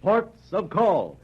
Ports of Call.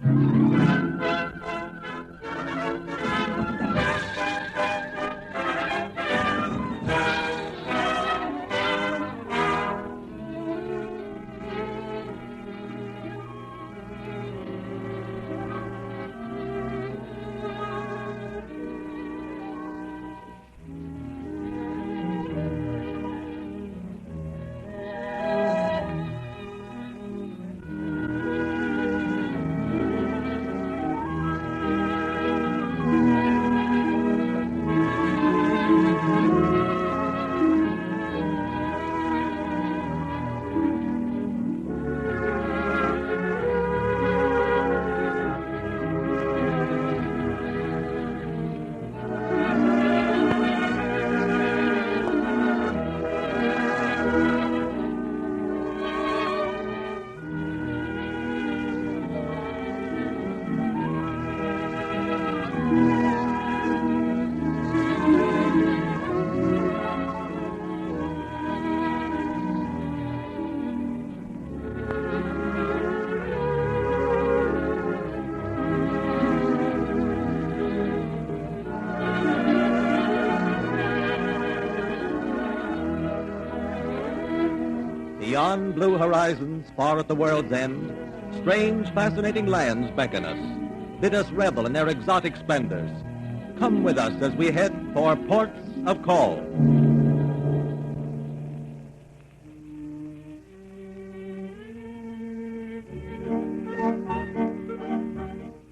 Beyond blue horizons, far at the world's end, strange, fascinating lands beckon us, bid us revel in their exotic splendors. Come with us as we head for Ports of Call.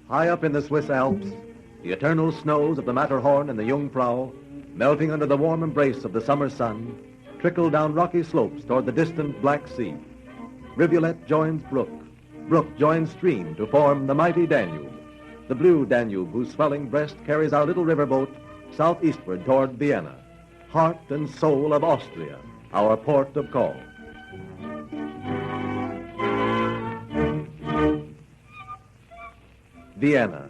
High up in the Swiss Alps, the eternal snows of the Matterhorn and the Jungfrau, melting under the warm embrace of the summer sun, trickle down rocky slopes toward the distant Black Sea. Rivulet joins brook. Brook joins stream to form the mighty Danube, the blue Danube whose swelling breast carries our little riverboat southeastward toward Vienna, heart and soul of Austria, our port of call. Vienna,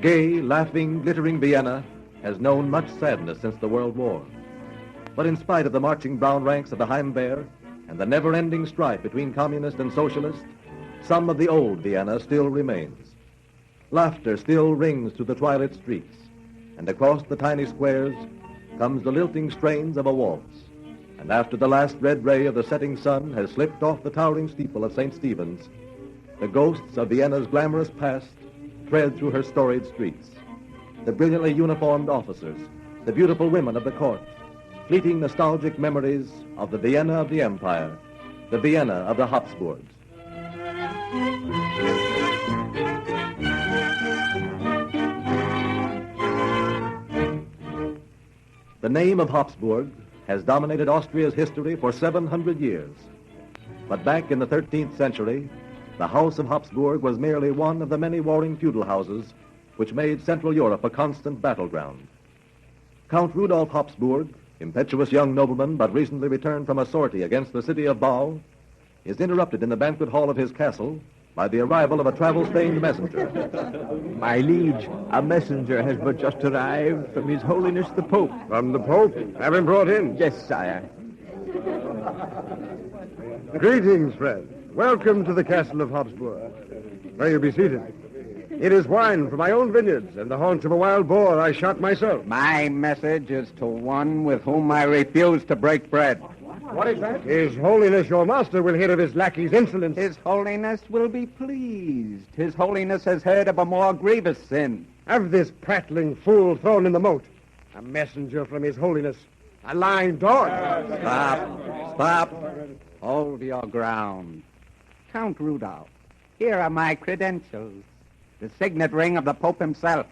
gay, laughing, glittering Vienna, has known much sadness since the World War. But in spite of the marching brown ranks of the Heimwehr and the never-ending strife between communist and socialist, some of the old Vienna still remains. Laughter still rings through the twilit streets, and across the tiny squares comes the lilting strains of a waltz. And after the last red ray of the setting sun has slipped off the towering steeple of St. Stephen's, the ghosts of Vienna's glamorous past tread through her storied streets. The brilliantly uniformed officers, the beautiful women of the court, fleeting nostalgic memories of the Vienna of the Empire, the Vienna of the Habsburgs. The name of Habsburg has dominated Austria's history for 700 years. But back in the 13th century, the House of Habsburg was merely one of the many warring feudal houses which made Central Europe a constant battleground. Count Rudolf Habsburg, impetuous young nobleman but recently returned from a sortie against the city of Bau, is interrupted in the banquet hall of his castle by the arrival of a travel-stained messenger. My liege, a messenger has but just arrived from His Holiness the Pope. From the Pope? Have him brought in? Yes, sire. Greetings, friend. Welcome to the castle of Habsburg. Pray you be seated. It is wine from my own vineyards and the haunch of a wild boar I shot myself. My message is to one with whom I refuse to break bread. What is that? His Holiness, your master, will hear of his lackey's insolence. His Holiness will be pleased. His Holiness has heard of a more grievous sin. Have this prattling fool thrown in the moat. A messenger from His Holiness. A lying dog. Stop. Hold your ground. Count Rudolph, here are my credentials. The signet ring of the Pope himself.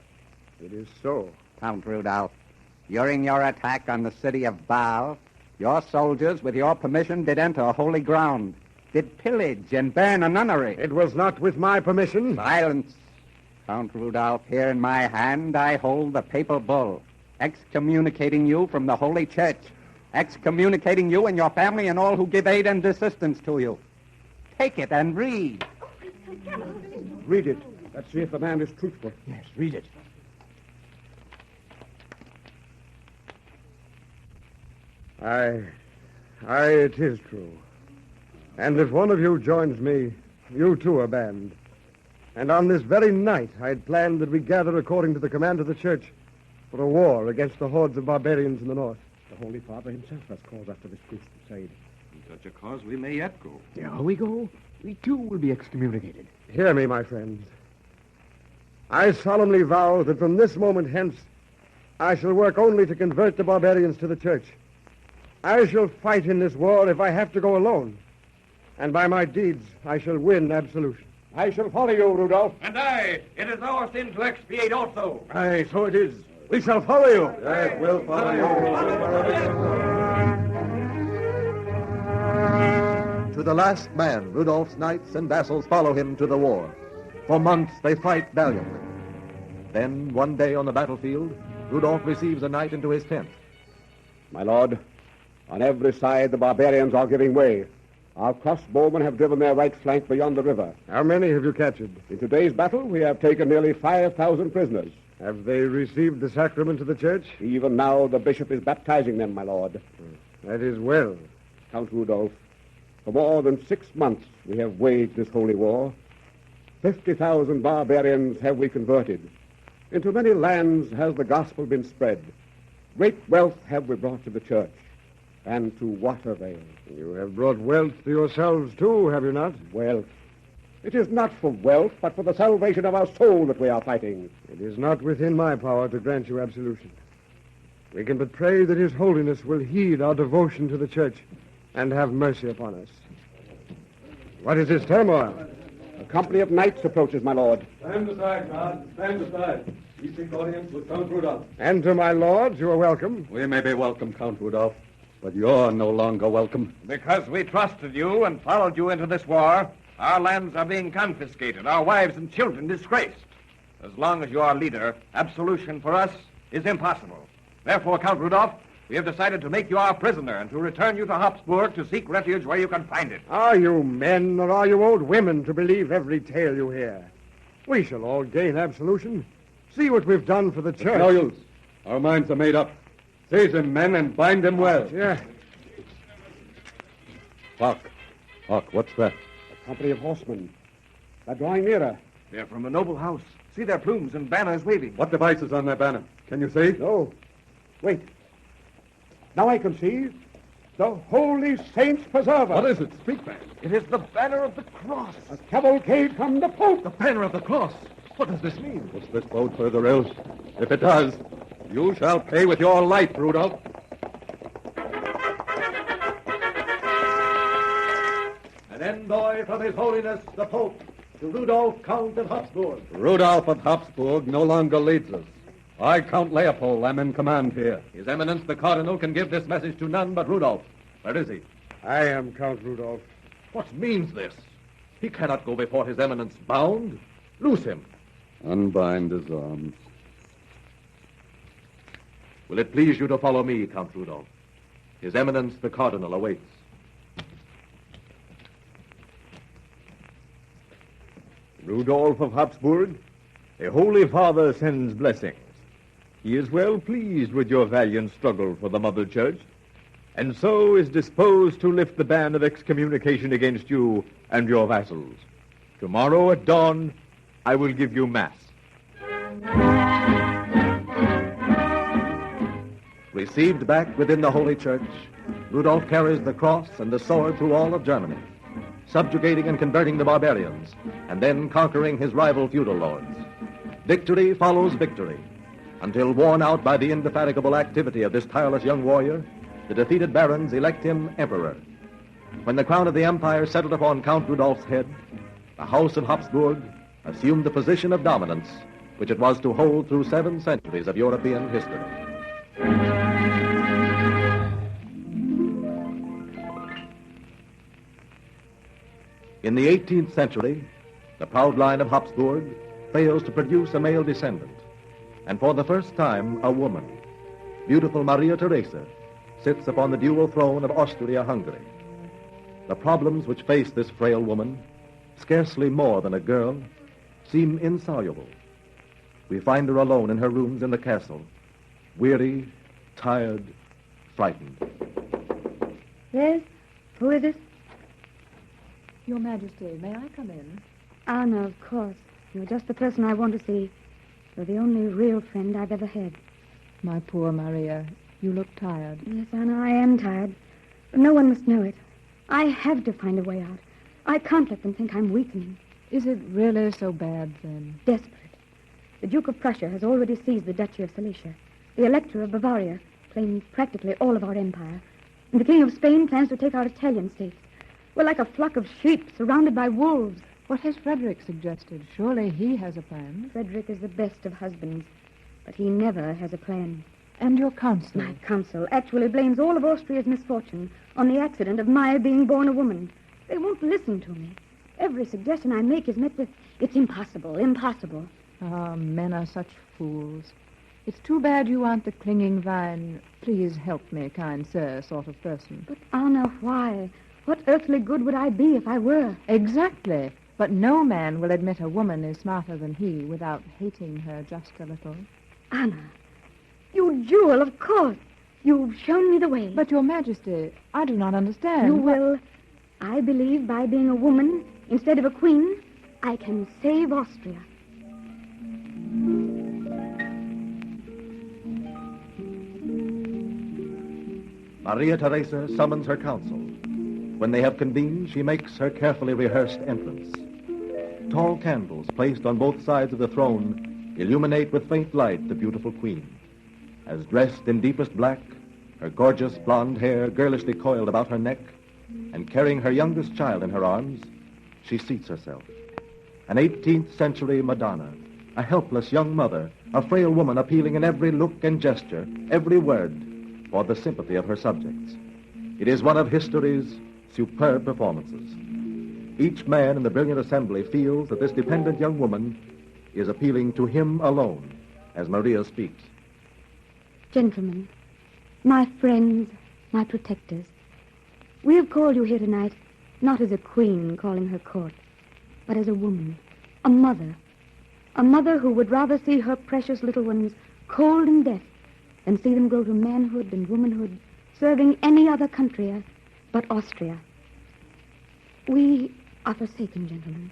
It is so. Count Rudolph, during your attack on the city of Basel, your soldiers, with your permission, did enter holy ground, did pillage and burn a nunnery. It was not with my permission. Silence. Count Rudolph, here in my hand I hold the papal bull, excommunicating you from the Holy Church, excommunicating you and your family and all who give aid and assistance to you. Take it and read. Read it. Let's see if the man is truthful. Yes, read it. It is true. And if one of you joins me, you too are banned. And on this very night, I had planned that we gather according to the command of the church for a war against the hordes of barbarians in the north. The Holy Father himself has called us to this crusade. In such a cause, we may yet go. There we go. We too will be excommunicated. Hear me, my friends. I solemnly vow that from this moment hence, I shall work only to convert the barbarians to the church. I shall fight in this war if I have to go alone. And by my deeds, I shall win absolution. I shall follow you, Rudolph. And I. It is our sin to expiate also. Aye, so it is. We shall follow you. Yes, we'll follow you. To the last man, Rudolph's knights and vassals follow him to the war. For months, they fight valiantly. Then, one day on the battlefield, Rudolph receives a knight into his tent. My lord, on every side the barbarians are giving way. Our crossbowmen have driven their right flank beyond the river. How many have you captured? In today's battle, we have taken nearly 5,000 prisoners. Have they received the sacrament of the church? Even now, the bishop is baptizing them, my lord. That is well. Count Rudolph, for more than 6 months we have waged this holy war. 50,000 barbarians have we converted. Into many lands has the gospel been spread. Great wealth have we brought to the church. And to what avail? You have brought wealth to yourselves, too, have you not? Wealth. It is not for wealth, but for the salvation of our soul that we are fighting. It is not within my power to grant you absolution. We can but pray that His Holiness will heed our devotion to the church and have mercy upon us. What is this turmoil? A company of knights approaches, my lord. Stand aside, guard. Stand aside. We seek audience with Count Rudolph. And to my lords, you are welcome. We may be welcome, Count Rudolph, but you're no longer welcome. Because we trusted you and followed you into this war, our lands are being confiscated, our wives and children disgraced. As long as you are leader, absolution for us is impossible. Therefore, Count Rudolph, we have decided to make you our prisoner and to return you to Habsburg to seek refuge where you can find it. Are you men or are you old women to believe every tale you hear? We shall all gain absolution. See what we've done for the church. No use. Our minds are made up. Seize him, men, and bind him well. Yeah. Hawk, what's that? A company of horsemen. They're drawing nearer. They're from a noble house. See their plumes and banners waving. What device is on their banner? Can you see? No. Wait. Now I can see. The Holy Saints preserve us. What is it? Speak, man. It is the banner of the cross. A cavalcade from the Pope. The banner of the cross. What does this mean? Does this bode further ill? If it does, you shall pay with your life, Rudolph. An envoy from His Holiness, the Pope, to Rudolph, Count of Habsburg. Rudolph of Habsburg no longer leads us. I, Count Leopold, am in command here. His Eminence, the Cardinal, can give this message to none but Rudolph. Where is he? I am Count Rudolph. What means this? He cannot go before His Eminence bound. Loose him. Unbind his arms. Will it please you to follow me, Count Rudolph? His Eminence, the Cardinal, awaits. Rudolph of Habsburg, the Holy Father sends blessings. He is well pleased with your valiant struggle for the Mother Church, and so is disposed to lift the ban of excommunication against you and your vassals. Tomorrow at dawn, I will give you Mass. Received back within the Holy Church, Rudolph carries the cross and the sword through all of Germany, subjugating and converting the barbarians, and then conquering his rival feudal lords. Victory follows victory, until worn out by the indefatigable activity of this tireless young warrior, the defeated barons elect him emperor. When the crown of the empire settled upon Count Rudolph's head, the House of Habsburg assumed the position of dominance which it was to hold through 7 centuries of European history. In the 18th century, the proud line of Habsburg fails to produce a male descendant, and for the first time, a woman, beautiful Maria Theresa, sits upon the dual throne of Austria-Hungary. The problems which face this frail woman, scarcely more than a girl, seem insoluble. We find her alone in her rooms in the castle, weary, tired, frightened. Yes? Who is it? Your Majesty, may I come in? Anna, of course. You're just the person I want to see. You're the only real friend I've ever had. My poor Maria, you look tired. Yes, Anna, I am tired. But no one must know it. I have to find a way out. I can't let them think I'm weakening. Is it really so bad, then? Desperate. The Duke of Prussia has already seized the Duchy of Silesia. The Elector of Bavaria claims practically all of our empire. And the King of Spain plans to take our Italian states. We're like a flock of sheep surrounded by wolves. What has Frederick suggested? Surely he has a plan. Frederick is the best of husbands, but he never has a plan. And your council? My council actually blames all of Austria's misfortune on the accident of my being born a woman. They won't listen to me. Every suggestion I make is met with, it's impossible, impossible. Ah, men are such fools. It's too bad you aren't the clinging vine, please help me, kind sir, sort of person. But, Anna, why? What earthly good would I be if I were? Exactly. But no man will admit a woman is smarter than he without hating her just a little. Anna, you jewel, of course. You've shown me the way. But, Your Majesty, I do not understand. You will. I believe by being a woman instead of a queen, I can save Austria. Maria Theresa summons her council. When they have convened, she makes her carefully rehearsed entrance. Tall candles placed on both sides of the throne illuminate with faint light the beautiful queen. As dressed in deepest black, her gorgeous blonde hair girlishly coiled about her neck, and carrying her youngest child in her arms, she seats herself. An 18th century Madonna, a helpless young mother, a frail woman appealing in every look and gesture, every word, for the sympathy of her subjects. It is one of history's superb performances. Each man in the brilliant assembly feels that this dependent young woman is appealing to him alone as Maria speaks. Gentlemen, my friends, my protectors, we have called you here tonight not as a queen calling her court, but as a woman, a mother who would rather see her precious little ones cold in death than see them grow to manhood and womanhood, serving any other country but Austria. We are forsaken, gentlemen.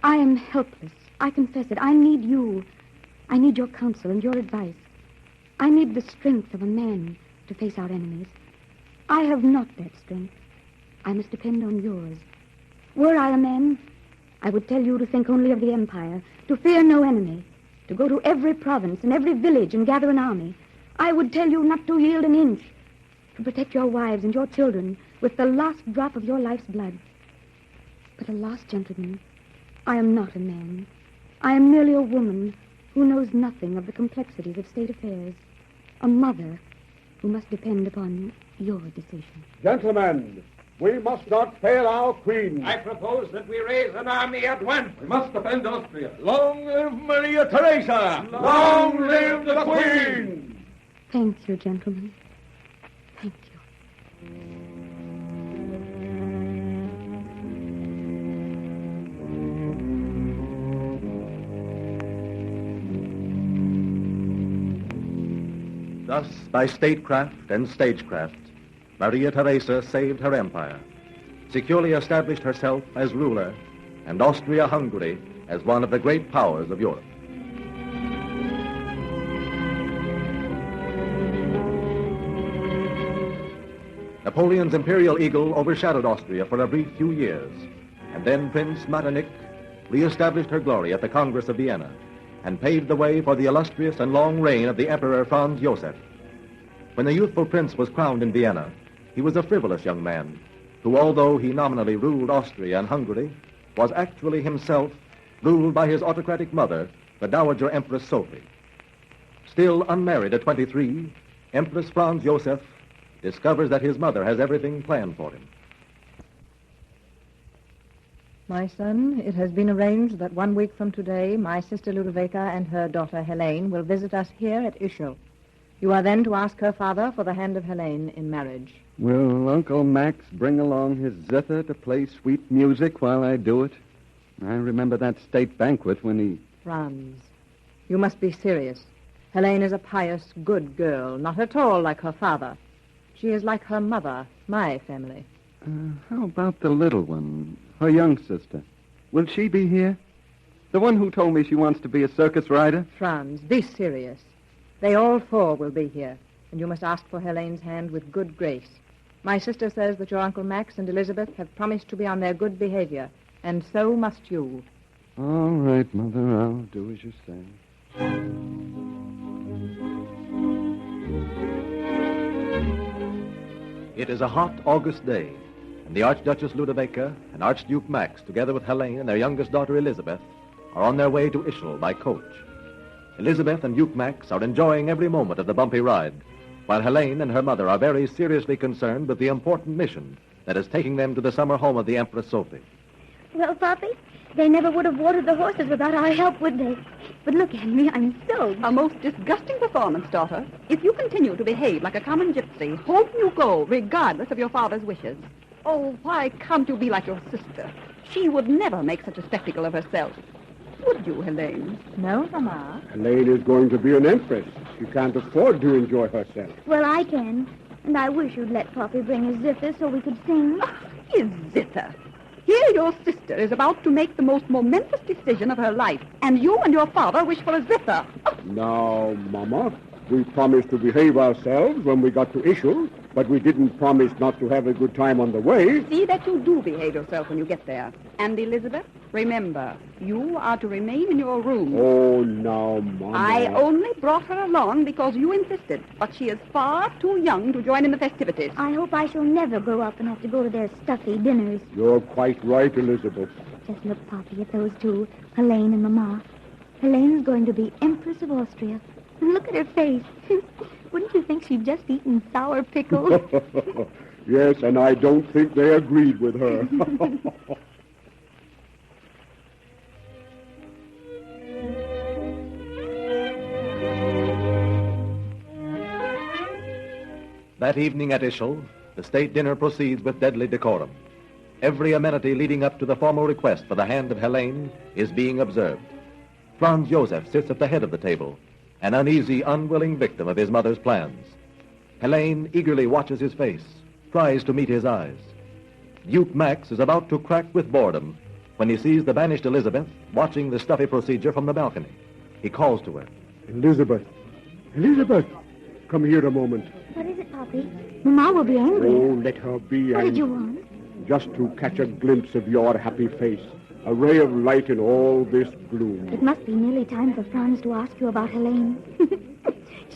I am helpless. I confess it. I need you. I need your counsel and your advice. I need the strength of a man to face our enemies. I have not that strength. I must depend on yours. Were I a man, I would tell you to think only of the empire, to fear no enemy, to go to every province and every village and gather an army. I would tell you not to yield an inch, to protect your wives and your children with the last drop of your life's blood. But alas, gentlemen, I am not a man. I am merely a woman who knows nothing of the complexities of state affairs. A mother who must depend upon your decision. Gentlemen, we must not fail our queen. I propose that we raise an army at once. We must defend Austria. Long live Maria Theresa! Long live the Queen! Thank you, gentlemen. Thank you. Thus, by statecraft and stagecraft, Maria Theresa saved her empire, securely established herself as ruler, and Austria-Hungary as one of the great powers of Europe. Napoleon's imperial eagle overshadowed Austria for a brief few years, and then Prince Metternich re-established her glory at the Congress of Vienna and paved the way for the illustrious and long reign of the Emperor Franz Joseph. When the youthful prince was crowned in Vienna, he was a frivolous young man who, although he nominally ruled Austria and Hungary, was actually himself ruled by his autocratic mother, the Dowager Empress Sophie. Still unmarried at 23, Empress Franz Joseph discovers that his mother has everything planned for him. My son, it has been arranged that 1 week from today, my sister Ludovica and her daughter Helene will visit us here at Ischel. You are then to ask her father for the hand of Helene in marriage. Will Uncle Max bring along his zither to play sweet music while I do it? I remember that state banquet when he... Franz, you must be serious. Helene is a pious, good girl, not at all like her father. She is like her mother, my family. How about the little one, her young sister? Will she be here? The one who told me she wants to be a circus rider? Franz, be serious. They all four will be here, and you must ask for Helene's hand with good grace. My sister says that your Uncle Max and Elizabeth have promised to be on their good behavior, and so must you. All right, Mother, I'll do as you say. It is a hot August day, and the Archduchess Ludovica and Archduke Max, together with Helene and their youngest daughter Elizabeth, are on their way to Ischl by coach. Elizabeth and Duke Max are enjoying every moment of the bumpy ride, while Helene and her mother are very seriously concerned with the important mission that is taking them to the summer home of the Empress Sophie. Well, Poppy, they never would have watered the horses without our help, would they? But look at me, I'm soaked. A most disgusting performance, daughter. If you continue to behave like a common gypsy, home you go, regardless of your father's wishes. Oh, why can't you be like your sister? She would never make such a spectacle of herself. Would you, Helene? No, Mama. Helene is going to be an empress. She can't afford to enjoy herself. Well, I can. And I wish you'd let Poppy bring his zither so we could sing. His zither. Here your sister is about to make the most momentous decision of her life, and you and your father wish for a zither. Now, Mama, we promised to behave ourselves when we got to Ischl, but we didn't promise not to have a good time on the way. See that you do behave yourself when you get there. And Elizabeth, remember, you are to remain in your room. Oh, now, Mama. I only brought her along because you insisted, but she is far too young to join in the festivities. I hope I shall never grow up and have to go to their stuffy dinners. You're quite right, Elizabeth. Just look, Poppy, at those two, Helene and Mama. Helene's going to be Empress of Austria. And look at her face. Wouldn't you think she'd just eaten sour pickles? Yes, and I don't think they agreed with her. That evening at Ischl, the state dinner proceeds with deadly decorum. Every amenity leading up to the formal request for the hand of Helene is being observed. Franz Josef sits at the head of the table, an uneasy, unwilling victim of his mother's plans. Helene eagerly watches his face, tries to meet his eyes. Duke Max is about to crack with boredom when he sees the banished Elizabeth watching the stuffy procedure from the balcony. He calls to her. Elizabeth! Elizabeth! Come here a moment. What is it, Poppy? Mama will be angry. Oh, let her be What did angry. you want? Just to catch a glimpse of your happy face. A ray of light in all this gloom. It must be nearly time for Franz to ask you about Helene.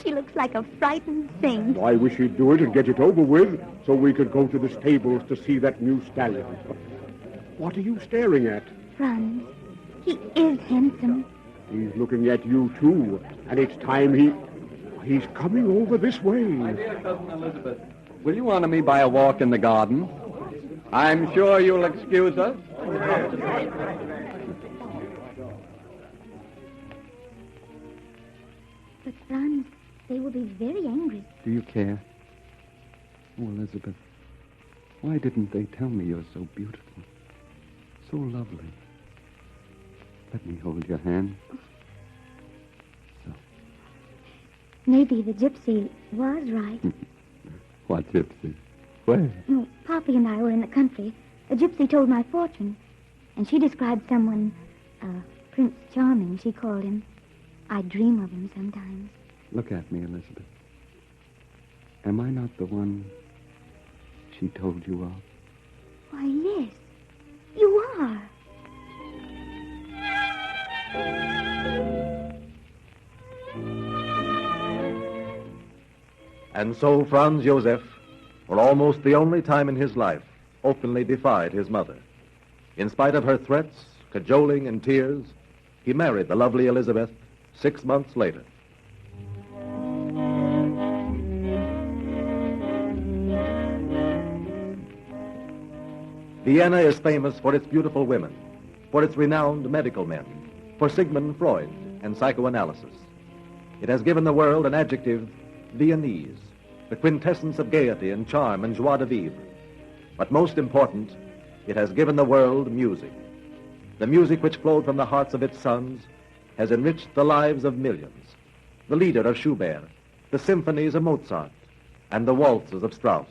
She looks like a frightened thing. Why we should do it and get it over with so we could go to the stables to see that new stallion. What are you staring at? Franz, he is handsome. He's looking at you, too. And it's time he's coming over this way. My dear Cousin Elizabeth, will you honor me by a walk in the garden? I'm sure you'll excuse us. But Franz, they will be very angry. Do you care? Oh, Elizabeth, why didn't they tell me you're so beautiful, so lovely? Let me hold your hand. So. Maybe the gypsy was right. What gypsy? Where? No, Poppy and I were in the country. A gypsy told my fortune, and she described someone, Prince Charming, she called him. I dream of him sometimes. Look at me, Elizabeth. Am I not the one she told you of? Why, yes, you are. And so Franz Josef, for almost the only time in his life, openly defied his mother. In spite of her threats, cajoling, and tears, he married the lovely Elizabeth 6 months later. Vienna is famous for its beautiful women, for its renowned medical men, for Sigmund Freud and psychoanalysis. It has given the world an adjective, Viennese, the quintessence of gaiety and charm and joie de vivre. But most important, it has given the world music. The music which flowed from the hearts of its sons has enriched the lives of millions. The Lieder of Schubert, the symphonies of Mozart, and the waltzes of Strauss.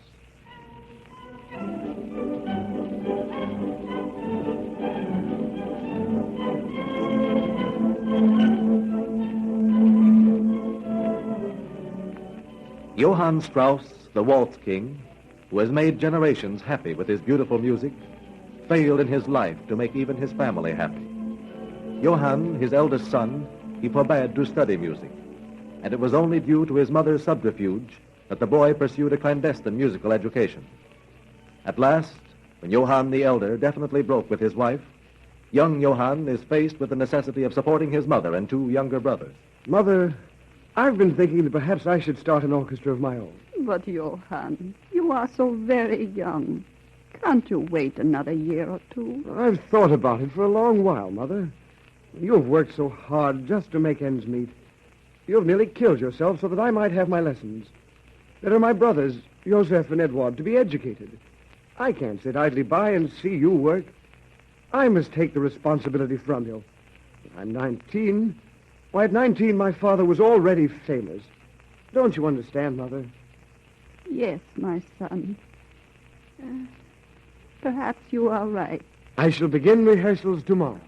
Johann Strauss, the waltz king, who has made generations happy with his beautiful music, failed in his life to make even his family happy. Johann, his eldest son, he forbade to study music, and it was only due to his mother's subterfuge that the boy pursued a clandestine musical education. At last, when Johann the elder definitely broke with his wife, young Johann is faced with the necessity of supporting his mother and two younger brothers. Mother, I've been thinking that perhaps I should start an orchestra of my own. But, Johann, you are so very young. Can't you wait another year or two? I've thought about it for a long while, Mother. You have worked so hard just to make ends meet. You've nearly killed yourself so that I might have my lessons. There are my brothers, Joseph and Edward, to be educated. I can't sit idly by and see you work. I must take the responsibility from you. I'm 19. Why, at 19, my father was already famous. Don't you understand, Mother? Yes, my son. Perhaps you are right. I shall begin rehearsals tomorrow.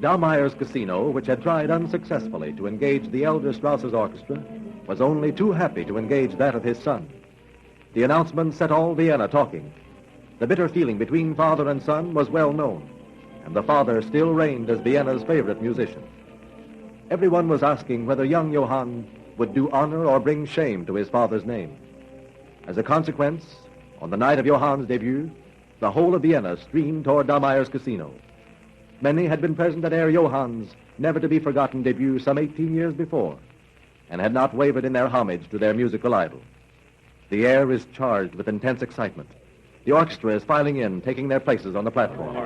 Dahlmeier's casino, which had tried unsuccessfully to engage the elder Strauss's orchestra, was only too happy to engage that of his son. The announcement set all Vienna talking. The bitter feeling between father and son was well known, and the father still reigned as Vienna's favorite musician. Everyone was asking whether young Johann would do honor or bring shame to his father's name. As a consequence, on the night of Johann's debut, the whole of Vienna streamed toward Dahlmeier's casino. Many had been present at Herr Johann's never-to-be-forgotten debut some 18 years before, and had not wavered in their homage to their musical idol. The air is charged with intense excitement. The orchestra is filing in, taking their places on the platform.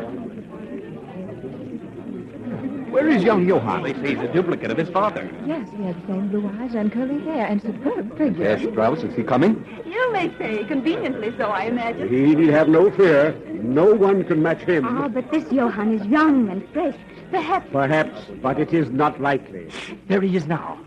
Where is young Johann? They say he's a duplicate of his father. Yes, he has the same blue eyes and curly hair and superb figure. Yes, Strauss, is he coming? You may say, conveniently so, I imagine. He need have no fear. No one can match him. Ah, but this Johann is young and fresh. Perhaps... Perhaps, but it is not likely. There he is now.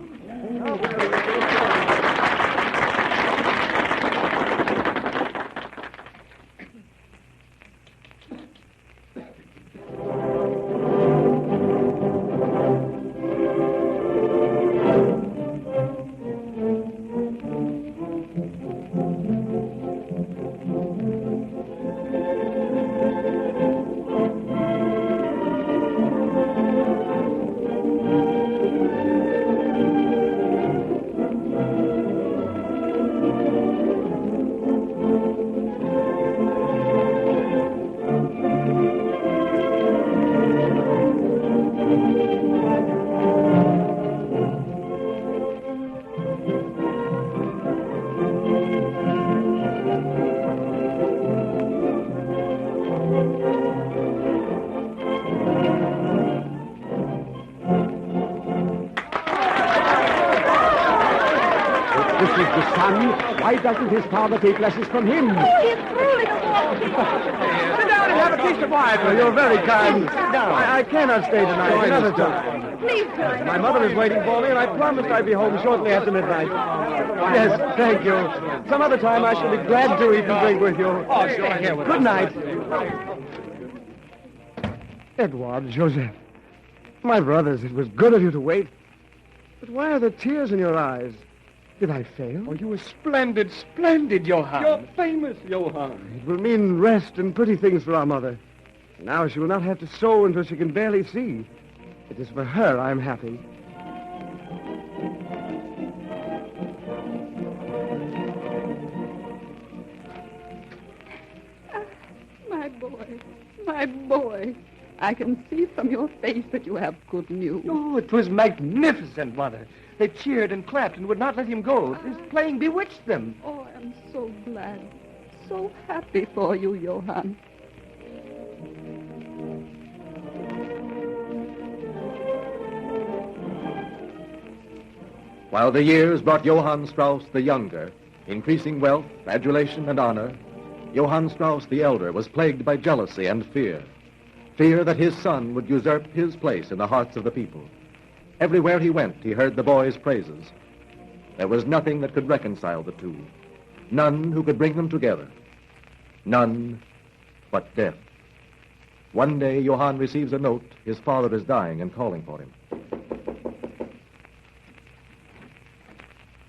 This is the son. Why doesn't his father take lessons from him? Oh, he's truly a waltz. Sit down and have a taste of wine. Oh, you're very kind. I cannot stay tonight. Another time. Please, sir. My mother is waiting for me, and I promised I'd be home shortly after midnight. Yes, thank you. Some other time I shall be glad to eat and drink with you. Oh, sure. Good night. Edward, Joseph. My brothers, it was good of you to wait. But why are there tears in your eyes? Did I fail? Oh, you were splendid, Johann. You're famous, Johann. It will mean rest and pretty things for our mother. Now she will not have to sew until she can barely see. It is for her I'm happy. My boy. I can see from your face that you have good news. Oh, it was magnificent, Mother. They cheered and clapped and would not let him go. His playing bewitched them. Oh, I'm so glad. So happy for you, Johann. While the years brought Johann Strauss the younger, increasing wealth, adulation, and honor, Johann Strauss the elder was plagued by jealousy and fear. Fear that his son would usurp his place in the hearts of the people. Everywhere he went, he heard the boy's praises. There was nothing that could reconcile the two. None who could bring them together. None but death. One day, Johann receives a note. His father is dying and calling for him.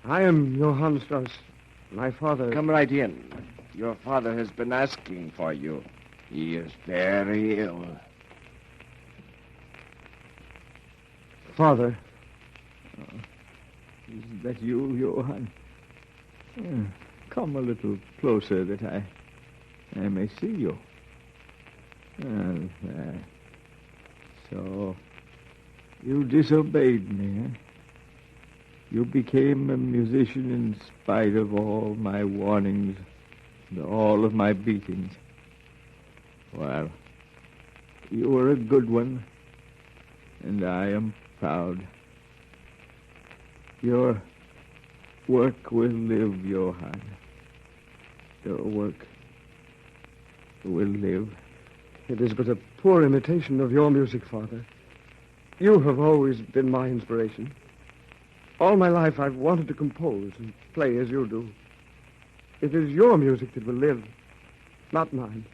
I am Johann Strauss. My father... Come right in. Your father has been asking for you. He is very ill. Father. Is that you, Johann? Come a little closer that I may see you. So, you disobeyed me, eh? You became a musician in spite of all my warnings and all of my beatings. Well, you were a good one, and I am proud. Your work will live, Johann. Your work will live. It is but a poor imitation of your music, Father. You have always been my inspiration. All my life I've wanted to compose and play as you do. It is your music that will live, not mine.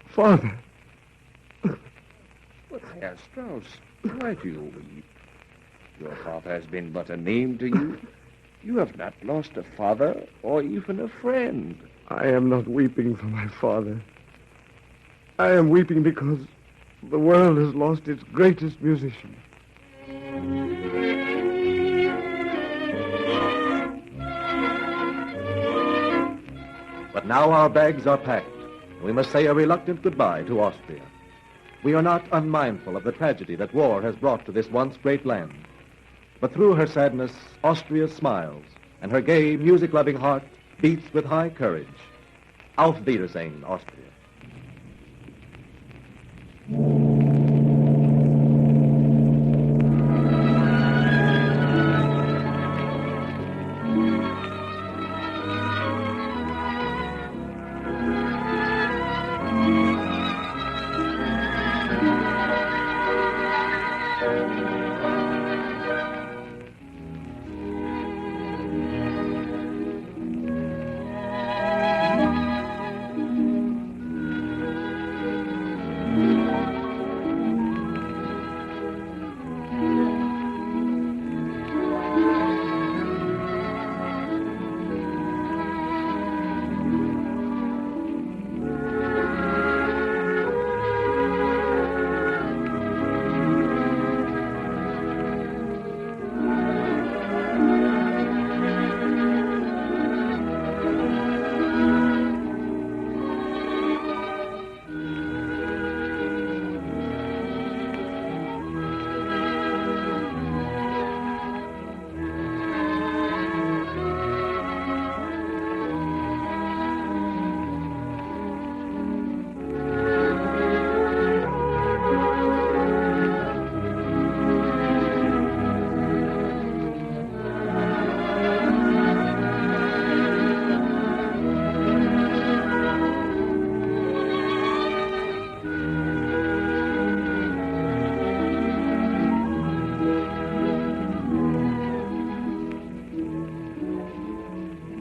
Father. But Herr Strauss, why do you weep? Your father has been but a name to you. You have not lost a father or even a friend. I am not weeping for my father. I am weeping because the world has lost its greatest musician. But now our bags are packed. We must say a reluctant goodbye to Austria. We are not unmindful of the tragedy that war has brought to this once great land. But through her sadness, Austria smiles, and her gay, music-loving heart beats with high courage. Auf Wiedersehen, Austria.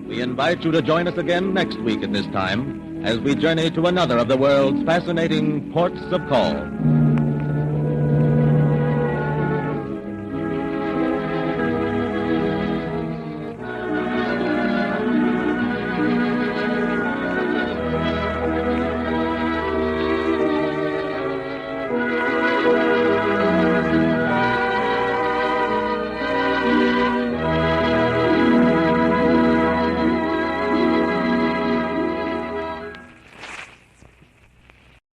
We invite you to join us again next week at this time as we journey to another of the world's fascinating ports of call.